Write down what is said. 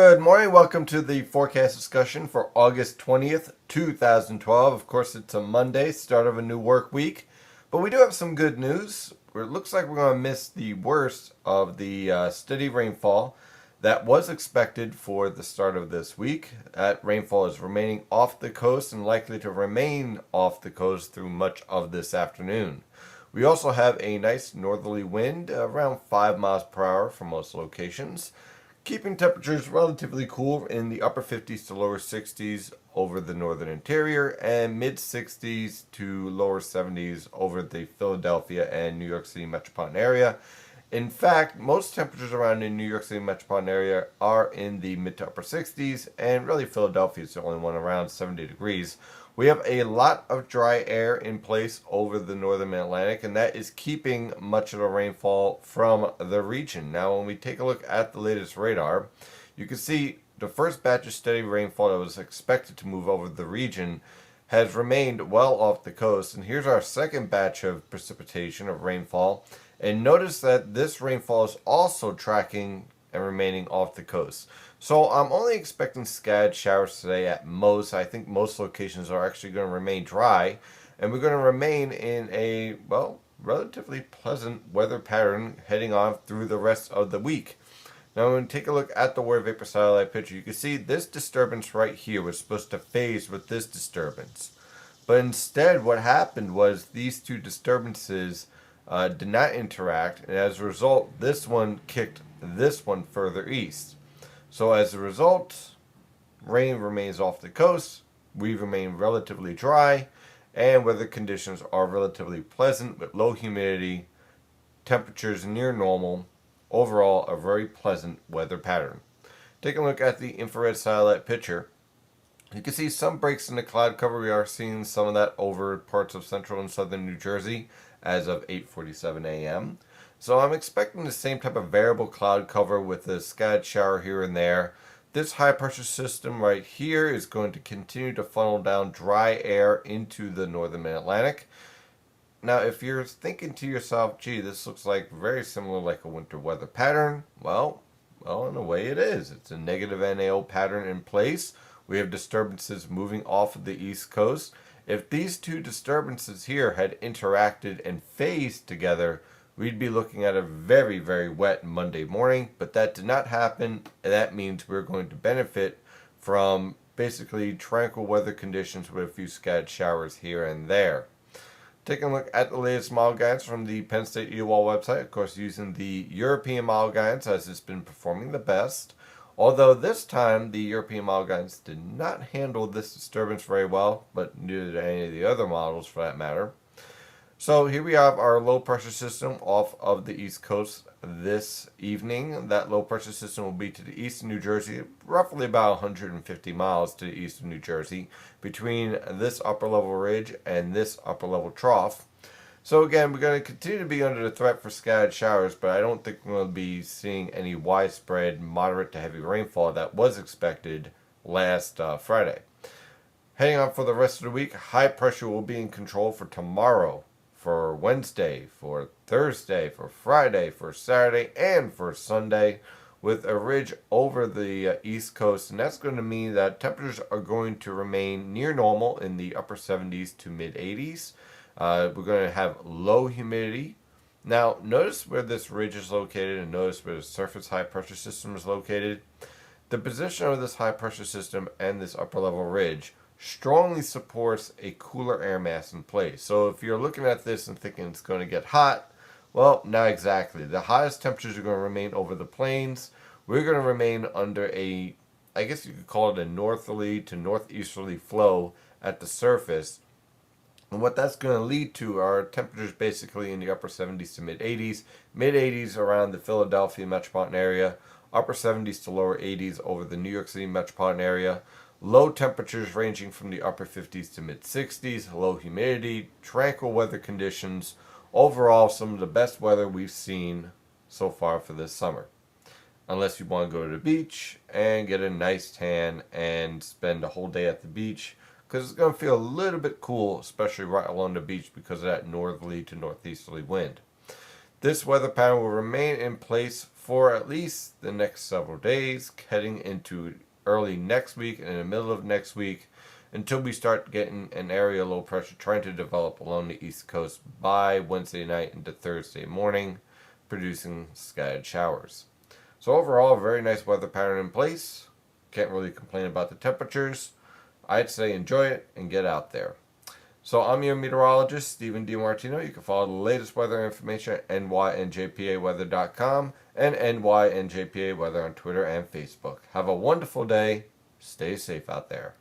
Good morning. Welcome to the forecast discussion for August 20th, 2012. Of course, it's a Monday, start of a new work week. But we do have some good news. It looks like we're going to miss the worst of the steady rainfall that was expected for the start of this week. That rainfall is remaining off the coast and likely to remain off the coast through much of this afternoon. We also have a nice northerly wind, around 5 miles per hour for most locations, keeping temperatures relatively cool in the upper 50s to lower 60s over the northern interior and mid 60s to lower 70s over the Philadelphia and New York City metropolitan area. In fact, most temperatures around the New York City metropolitan area are in the mid to upper 60s, and really Philadelphia is the only one around 70 degrees. We have a lot of dry air in place over the northern Atlantic, and that is keeping much of the rainfall from the region. Now, when we take a look at the latest radar, you can see the first batch of steady rainfall that was expected to move over the region has remained well off the coast. And here's our second batch of precipitation, of rainfall. And notice that this rainfall is also tracking and remaining off the coast. So I'm only expecting scattered showers today at most. I think most locations are actually going to remain dry, and we're going to remain in a, well, relatively pleasant weather pattern heading on through the rest of the week. Now, when we take a look at the water vapor satellite picture, you can see this disturbance right here was supposed to phase with this disturbance. But instead, what happened was these two disturbances did not interact, and as a result, this one kicked this one further east. So as a result, rain remains off the coast, we remain relatively dry, and weather conditions are relatively pleasant with low humidity, temperatures near normal. Overall, a very pleasant weather pattern. Taking a look at the infrared satellite picture, you can see some breaks in the cloud cover. We are seeing some of that over parts of central and southern New Jersey as of 8:47 a.m. So I'm expecting the same type of variable cloud cover with a scattered shower here and there. This high pressure system right here is going to continue to funnel down dry air into the northern Atlantic. Now, if you're thinking to yourself, gee, this looks like very similar like a winter weather pattern, well, in a way it is. It's a negative NAO pattern in place. We have disturbances moving off of the east coast. If these two disturbances here had interacted and phased together, we'd be looking at a very, very wet Monday morning, but that did not happen, and that means we're going to benefit from basically tranquil weather conditions with a few scattered showers here and there. Taking a look at the latest model guidance from the Penn State EWOL website, of course using the European model guidance as it's been performing the best. Although this time the European model guidance did not handle this disturbance very well, but neither did any of the other models for that matter. So here we have our low pressure system off of the east coast this evening. That low pressure system will be to the east of New Jersey, roughly about 150 miles to the east of New Jersey, between this upper level ridge and this upper level trough. So again, we're going to continue to be under the threat for scattered showers, but I don't think we're going to be seeing any widespread moderate to heavy rainfall that was expected last Friday. Heading on for the rest of the week, high pressure will be in control for tomorrow, for Wednesday, for Thursday, for Friday, for Saturday, and for Sunday, with a ridge over the east coast. And that's going to mean that temperatures are going to remain near normal in the upper 70s to mid 80s. We're going to have low humidity. Now, notice where this ridge is located and notice where the surface high pressure system is located. The position of this high pressure system and this upper level ridge strongly supports a cooler air mass in place. So if you're looking at this and thinking it's going to get hot, well, not exactly. The highest temperatures are going to remain over the plains. We're going to remain under a, I guess you could call it a northerly to northeasterly flow at the surface. And what that's going to lead to are temperatures basically in the upper 70s to mid 80s around the Philadelphia metropolitan area, upper 70s to lower 80s over the New York City metropolitan area. Low temperatures ranging from the upper 50s to mid 60s, low humidity, tranquil weather conditions. Overall, some of the best weather we've seen so far for this summer. Unless you want to go to the beach and get a nice tan and spend a whole day at the beach, because it's going to feel a little bit cool, especially right along the beach because of that northerly to northeasterly wind. This weather pattern will remain in place for at least the next several days, heading into early next week and in the middle of next week, until we start getting an area low pressure trying to develop along the East Coast by Wednesday night into Thursday morning, producing scattered showers. So overall, a very nice weather pattern in place. Can't really complain about the temperatures. I'd say enjoy it and get out there. So I'm your meteorologist, Stephen DiMartino. You can follow the latest weather information at nynjpaweather.com and nynjpaweather on Twitter and Facebook. Have a wonderful day. Stay safe out there.